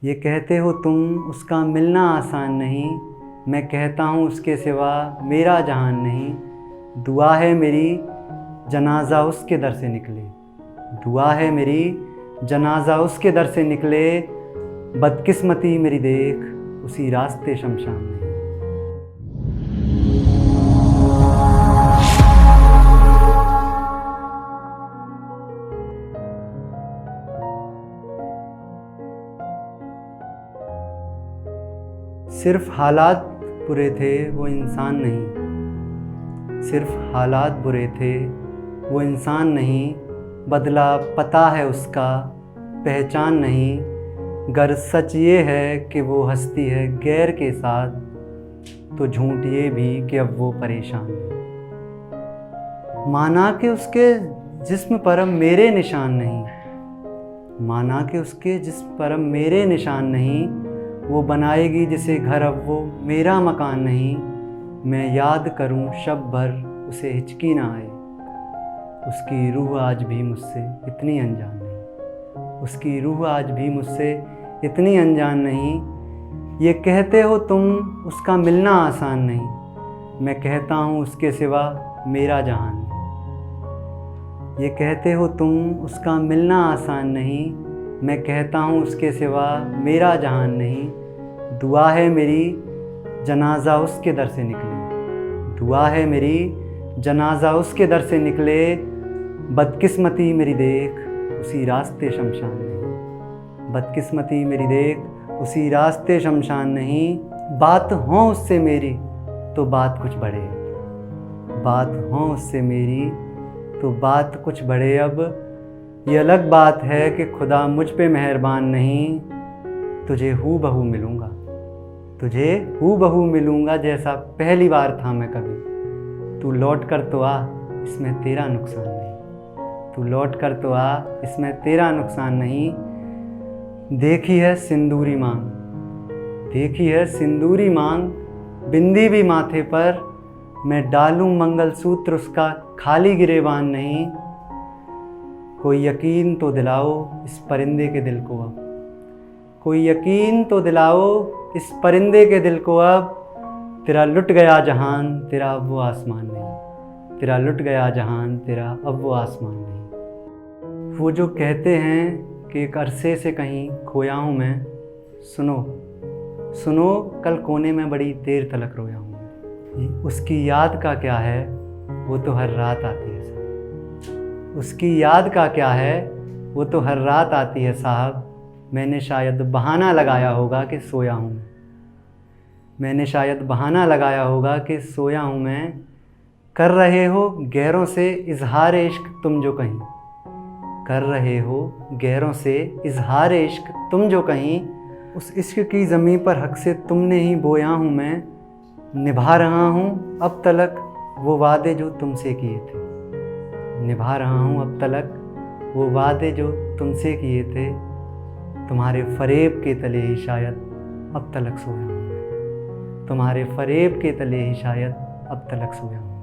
ये कहते हो तुम उसका मिलना आसान नहीं, मैं कहता हूँ उसके सिवा मेरा जहान नहीं। दुआ है मेरी जनाजा उसके दर से निकले, दुआ है मेरी जनाजा उसके दर से निकले। बदकिस्मती मेरी देख उसी रास्ते शमशान नहीं। सिर्फ हालात बुरे थे वो इंसान नहीं, सिर्फ हालात बुरे थे वो इंसान नहीं। बदला पता है उसका पहचान नहीं। गर सच ये है कि वो हंसती है गैर के साथ, तो झूठ ये भी कि अब वो परेशान नहीं। माना कि उसके जिस्म पर अब मेरे निशान नहीं, माना कि उसके जिस्म पर अब मेरे निशान नहीं। वो बनाएगी जिसे घर अब वो मेरा मकान नहीं। मैं याद करूं शब भर उसे हिचकी ना आए, उसकी रूह आज भी मुझसे इतनी अनजान नहीं, उसकी रूह आज भी मुझसे इतनी अनजान नहीं। ये कहते हो तुम उसका मिलना आसान नहीं, मैं कहता हूँ उसके सिवा मेरा जहान नहीं। ये कहते हो तुम उसका मिलना आसान नहीं, मैं कहता हूँ उसके सिवा मेरा जहान नहीं। दुआ है मेरी जनाजा उसके दर से निकले, दुआ है मेरी जनाजा उसके दर से निकले। बदकिस्मती मेरी देख उसी रास्ते शमशान नहीं, बदकिस्मती मेरी देख उसी रास्ते शमशान नहीं। बात हो उससे मेरी तो बात कुछ बढ़े, बात हो उससे मेरी तो बात कुछ बढ़े अब। ये अलग बात है कि खुदा मुझ पे मेहरबान नहीं। तुझे हू बहू मिलूँगा, तुझे हू बहू मिलूँगा जैसा पहली बार था मैं कभी। तू लौट कर तो आ इसमें तेरा नुकसान नहीं, तू लौट कर तो आ इसमें तेरा नुकसान नहीं। देखी है सिंदूरी मांग, देखी है सिंदूरी मांग, बिंदी भी माथे पर, मैं डालूं मंगलसूत्र उसका खाली गिरेबान नहीं। कोई यकीन तो दिलाओ इस परिंदे के दिल को अब, कोई यकीन तो दिलाओ इस परिंदे के दिल को अब। तेरा लुट गया जहान तेरा अब वो आसमान नहीं, तेरा लुट गया जहान तेरा अब वो आसमान नहीं। वो जो कहते हैं कि एक अरसे से कहीं खोया हूँ मैं, सुनो सुनो कल कोने में बड़ी देर तलक रोया हूँ मैं। उसकी याद का क्या है वो तो हर रात आती है साहब, उसकी याद का क्या है वो तो हर रात आती है साहब। मैंने शायद बहाना लगाया होगा कि सोया हूँ मैं, मैंने शायद बहाना लगाया होगा कि सोया हूँ मैं। कर रहे हो गैरों से इजहार इश्क तुम जो कहीं, कर रहे हो गैरों से इजहार इश्क तुम जो कहीं। उस इश्क की ज़मीं पर हक से तुमने ही बोया हूँ मैं। निभा रहा हूँ अब तलक वो वादे जो तुमसे किए थे, निभा रहा हूँ अब तलक वो वादे जो तुमसे किए थे। तुम्हारे फरेब के तले ही शायद अब तलक सोया हूँ मैं, तुम्हारे फरेब के तले ही शायद अब तलक सोया हूँ।